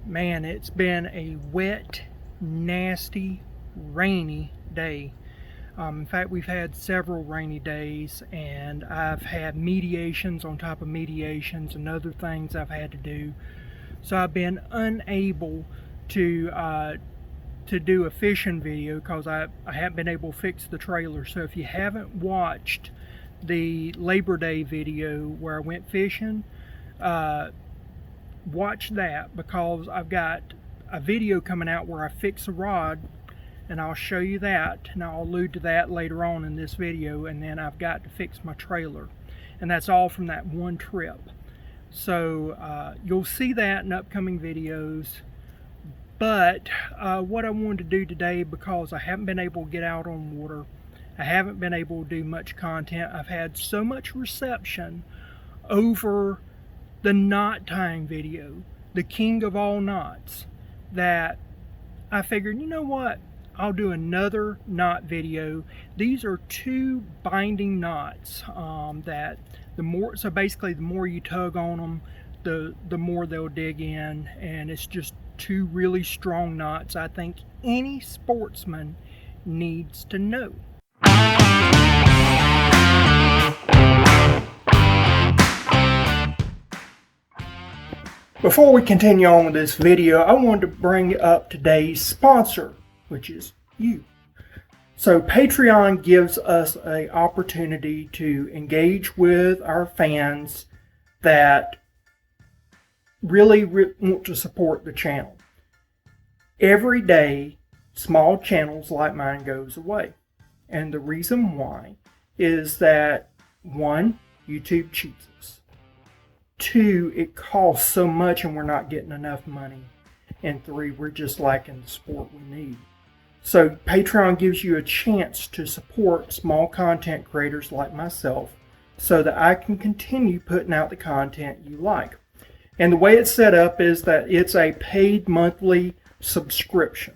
Man, it's been a wet, nasty, rainy day. In fact, we've had several rainy days, and I've had mediations on top of mediations and other things I've had to do. So I've been unable to do a fishing video because I haven't been able to fix the trailer. So if you haven't watched the Labor Day video where I went fishing, watch that, because I've got a video coming out where I fix a rod, and I'll show you that, and I'll allude to that later on in this video. And then I've got to fix my trailer, and that's all from that one trip. So you'll see that in upcoming videos. But what I wanted to do today, because I haven't been able to get out on water, I haven't been able to do much content. I've had so much reception over the knot tying video, the king of all knots, that I figured, you know what, I'll do another knot video. These are two binding knots that so basically the more you tug on them, the more they'll dig in, and it's just two really strong knots I think any sportsman needs to know. Before we continue on with this video, I wanted to bring up today's sponsor, which is you. So Patreon gives us an opportunity to engage with our fans that really want to support the channel. Every day, small channels like mine goes away. And the reason why is that, one, YouTube cheats us. Two, it costs so much and we're not getting enough money. And three, we're just lacking the support we need. So Patreon gives you a chance to support small content creators like myself so that I can continue putting out the content you like. And the way it's set up is that it's a paid monthly subscription.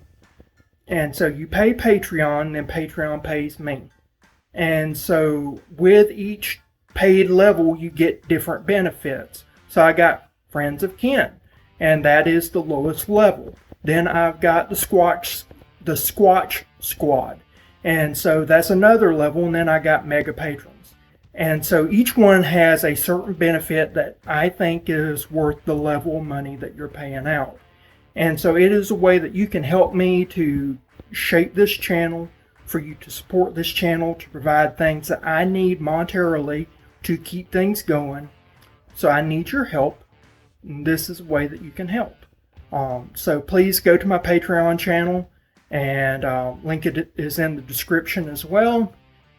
And so you pay Patreon, and then Patreon pays me. And so with each paid level, you get different benefits. So I got Friends of Kin, and that is the lowest level. Then I've got the Squatch Squad, and so that's another level. And then I got Mega Patrons. And so each one has a certain benefit that I think is worth the level of money that you're paying out. And so it is a way that you can help me to shape this channel, for you to support this channel, to provide things that I need monetarily to keep things going. So I need your help, and this is a way that you can help. So please go to my Patreon channel, and link it is in the description as well.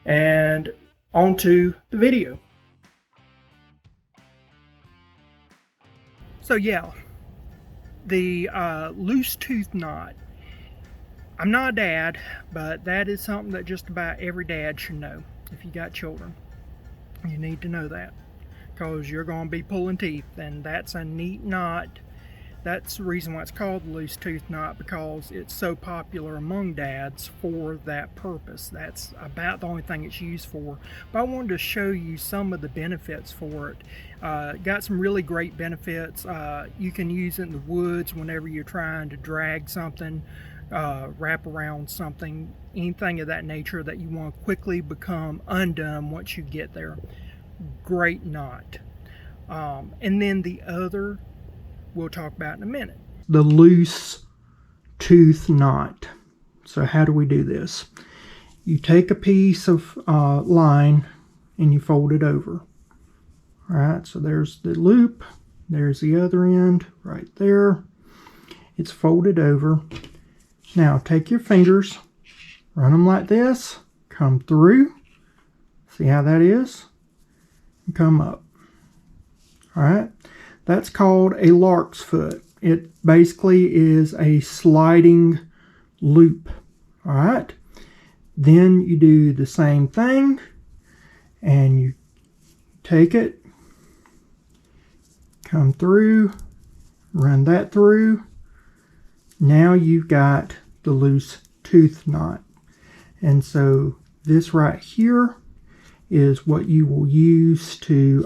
And on to the video. So yeah, the loose tooth knot. I'm not a dad, but that is something that just about every dad should know. If you got children, you need to know that, because you're going to be pulling teeth, and that's a neat knot. That's the reason why it's called the loose tooth knot, because it's so popular among dads for that purpose. That's about the only thing it's used for. But I wanted to show you some of the benefits for it. Got some really great benefits. You can use it in the woods whenever you're trying to drag something, wrap around something, anything of that nature that you want to quickly become undone once you get there. Great knot. And then the other we'll talk about in a minute, the loose tooth knot. So how do we do this? You take a piece of line and you fold it over. All right, so there's the loop, there's the other end right there. It's folded over. Now take your fingers, run them like this, come through, see how that is, and come up. All right, that's called a lark's foot. It basically is a sliding loop. All right, then you do the same thing, and you take it, come through, run that through. Now you've got the loose tooth knot. And so this right here is what you will use to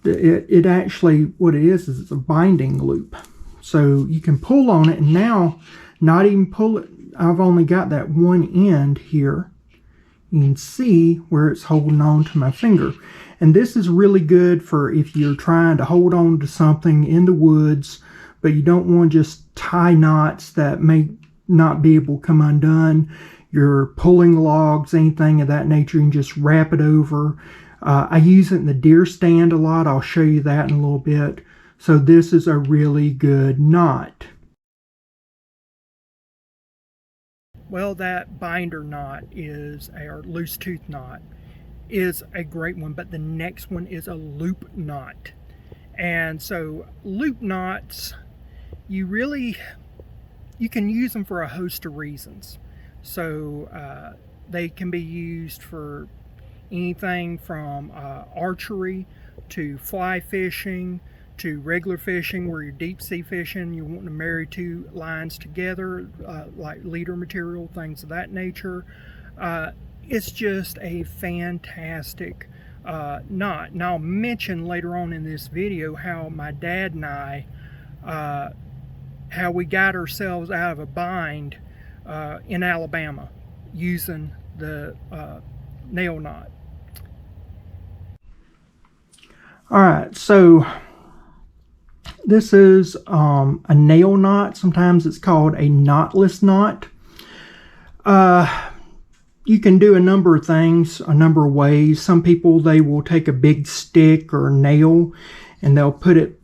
it actually, what it is it's a binding loop. So you can pull on it, and now not even pull it. I've only got that one end here. You can see where it's holding on to my finger. And this is really good for if you're trying to hold on to something in the woods, but you don't want to just tie knots that may not be able to come undone. You're pulling logs, anything of that nature, and just wrap it over. I use it in the deer stand a lot. I'll show you that in a little bit. So this is a really good knot. Well, that binder knot is, or loose tooth knot, is a great one, but the next one is a loop knot. And so loop knots, you can use them for a host of reasons. So they can be used for anything from archery to fly fishing to regular fishing, where you're deep sea fishing, you're wanting to marry two lines together, like leader material, things of that nature. It's just a fantastic knot. And I'll mention later on in this video how my dad and I, how we got ourselves out of a bind in Alabama using the nail knot. Alright, so this is a nail knot. Sometimes it's called a knotless knot. You can do a number of things, a number of ways. Some people, they will take a big stick or a nail and they'll put it,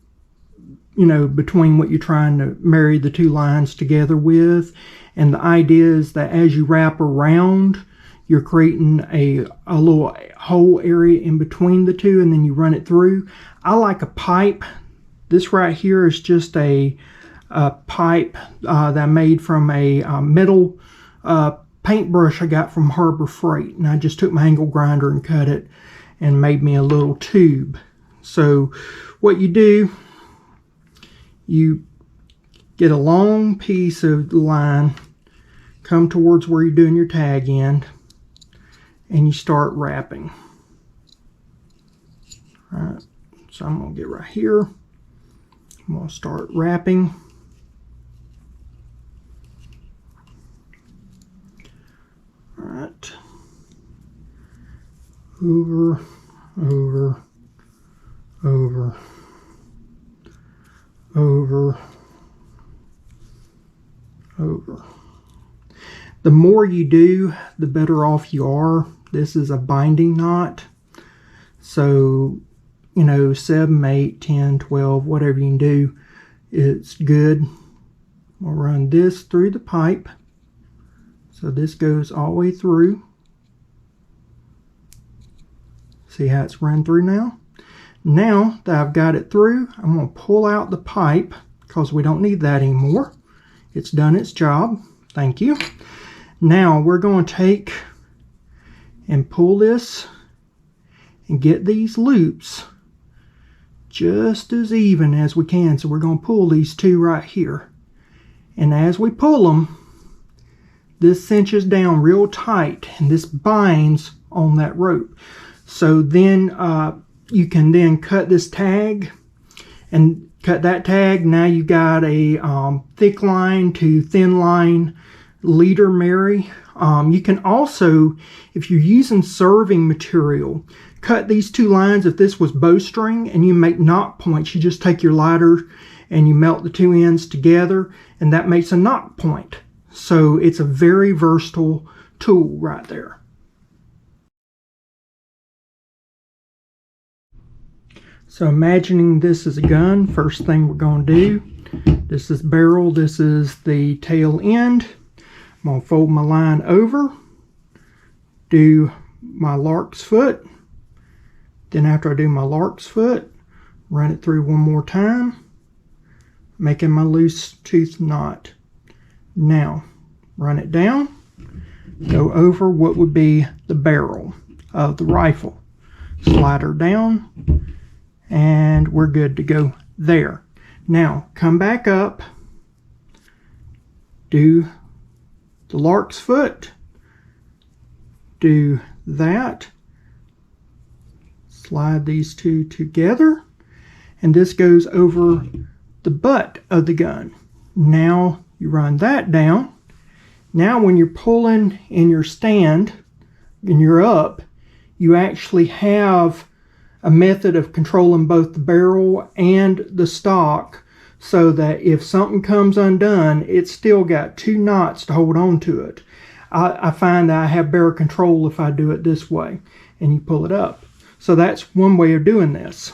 you know, between what you're trying to marry the two lines together with. And the idea is that as you wrap around, you're creating a little hole area in between the two, and then you run it through. I like a pipe. This right here is just a pipe that I made from a metal paintbrush I got from Harbor Freight. And I just took my angle grinder and cut it and made me a little tube. So what you do, you get a long piece of the line, come towards where you're doing your tag end, and you start wrapping. All right, so I'm going to get right here. I'm going to start wrapping. All right. Over, over, over, over, over. The more you do, the better off you are. This is a binding knot. So, you know, 7, 8, 10, 12, whatever you can do, it's good. We'll run this through the pipe. So this goes all the way through. See how it's run through now? Now that I've got it through, I'm going to pull out the pipe because we don't need that anymore. It's done its job. Thank you. Now we're going to take and pull this and get these loops just as even as we can. So we're going to pull these two right here. And as we pull them, this cinches down real tight and this binds on that rope. So then you can then cut this tag and cut that tag. Now you got a thick line to thin line leader marry. You can also, if you're using serving material, cut these two lines. If this was bowstring and you make knot points, you just take your lighter and you melt the two ends together, and that makes a knot point. So it's a very versatile tool right there. So imagining this is a gun, first thing we're going to do, this is barrel, this is the tail end. I'm going to fold my line over, do my lark's foot. Then after I do my lark's foot, run it through one more time, making my loose tooth knot. Now, run it down, go over what would be the barrel of the rifle. Slide her down, and we're good to go there. Now, come back up, do the lark's foot, do that, slide these two together, and this goes over the butt of the gun. Now you run that down. Now when you're pulling in your stand and you're up, you actually have a method of controlling both the barrel and the stock, so that if something comes undone, it's still got 2 knots to hold on to it. I find that I have better control if I do it this way, and you pull it up. So that's one way of doing this.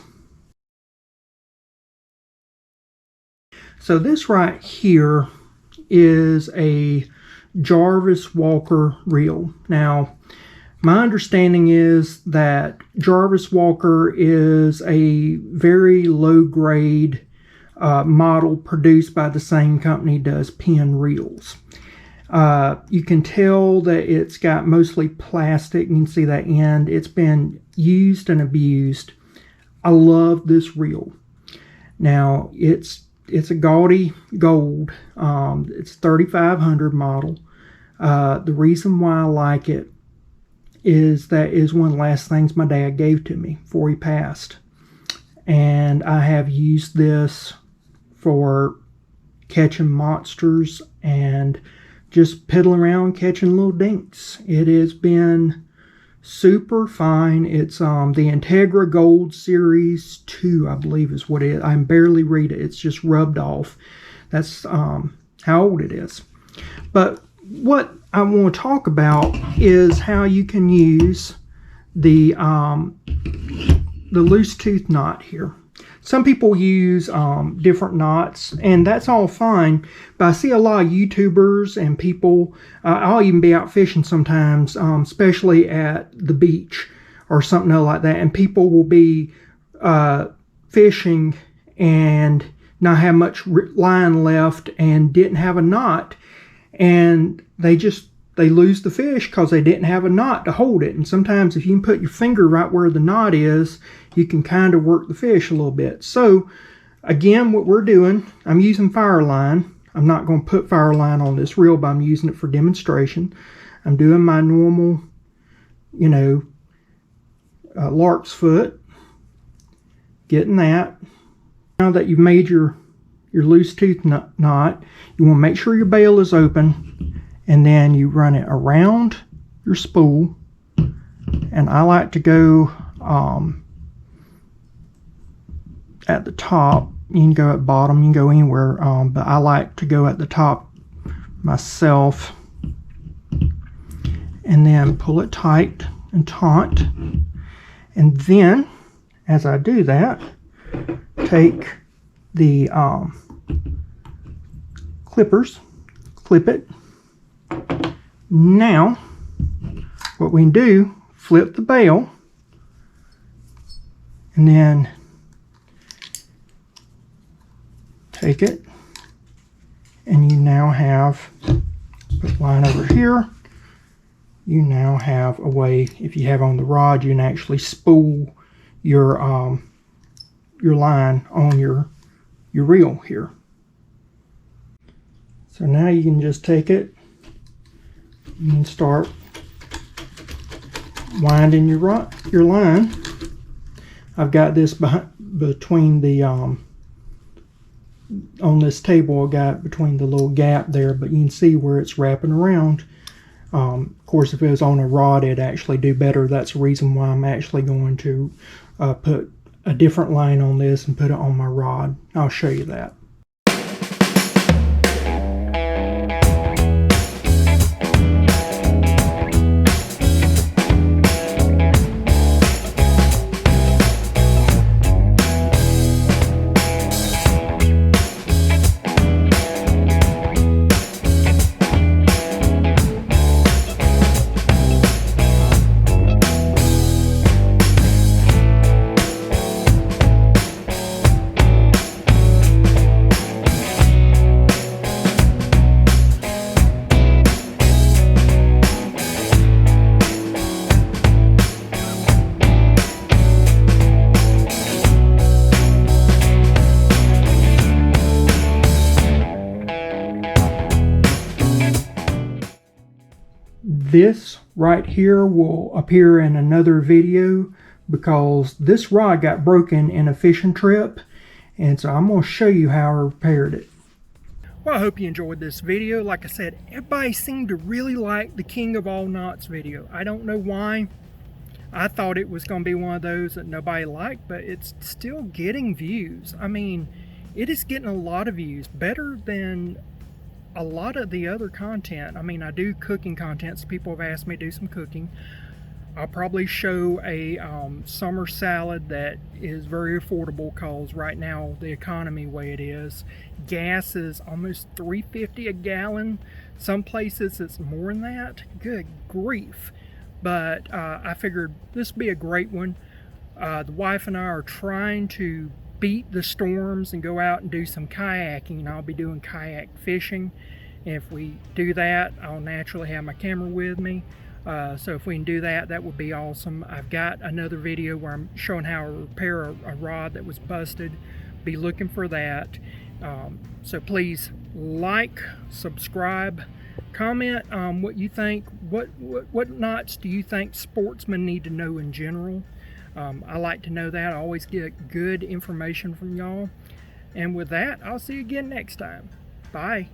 So this right here is a Jarvis Walker reel. Now, my understanding is that Jarvis Walker is a very low grade model produced by the same company does Penn reels. You can tell that it's got mostly plastic. You can see that end. It's been used and abused. I love this reel. Now, it's a gaudy gold. It's 3500 model. The reason why I like it is that is one of the last things my dad gave to me before he passed. And I have used this for catching monsters and just piddling around catching little dinks. It has been super fine. It's the Integra Gold Series 2, I believe is what it is. I can barely read it. It's just rubbed off. That's how old it is. But what I want to talk about is how you can use the loose tooth knot here. Some people use different knots, and that's all fine, but I see a lot of YouTubers and people, I'll even be out fishing sometimes, especially at the beach or something like that, and people will be fishing and not have much line left and didn't have a knot, and they lose the fish because they didn't have a knot to hold it. And sometimes if you can put your finger right where the knot is, you can kind of work the fish a little bit. So again, what we're doing, I'm using fire line. I'm not going to put fire line on this reel, but I'm using it for demonstration. I'm doing my normal, lark's foot, getting that. Now that you've made your loose tooth knot, you want to make sure your bail is open, and then you run it around your spool. And I like to go at the top. You can go at bottom, you can go anywhere, but I like to go at the top myself, and then pull it tight and taut. And then as I do that, take the clippers, clip it. Now what we can do, flip the bail, and then take it, and you now have, put the line over here, you now have a way, if you have on the rod, you can actually spool your line on your reel here. So now you can just take it, you can start winding your line. I've got this between the on this table, I got between the little gap there, but you can see where it's wrapping around. Of course, if it was on a rod, it'd actually do better. That's the reason why I'm actually going to put a different line on this and put it on my rod. I'll show you that. This right here will appear in another video because this rod got broken in a fishing trip, And so I'm going to show you how I repaired it. Well, I hope you enjoyed this video. Like I said, everybody seemed to really like the King of All Knots video. I don't know why. I thought it was going to be one of those that nobody liked, but it's still getting views. I mean, it is getting a lot of views, better than a lot of the other content. I mean, I do cooking content, so people have asked me to do some cooking. I'll probably show a summer salad that is very affordable, because right now the economy way it is, gas is almost $3.50 a gallon. Some places it's more than that. Good grief. But I figured this would be a great one. The wife and I are trying to beat the storms and go out and do some kayaking. I'll be doing kayak fishing. And if we do that, I'll naturally have my camera with me. So if we can do that, that would be awesome. I've got another video where I'm showing how to repair a rod that was busted. Be looking for that. So please like, subscribe, comment what you think. What knots do you think sportsmen need to know in general? I like to know that. I always get good information from y'all. And with that, I'll see you again next time. Bye.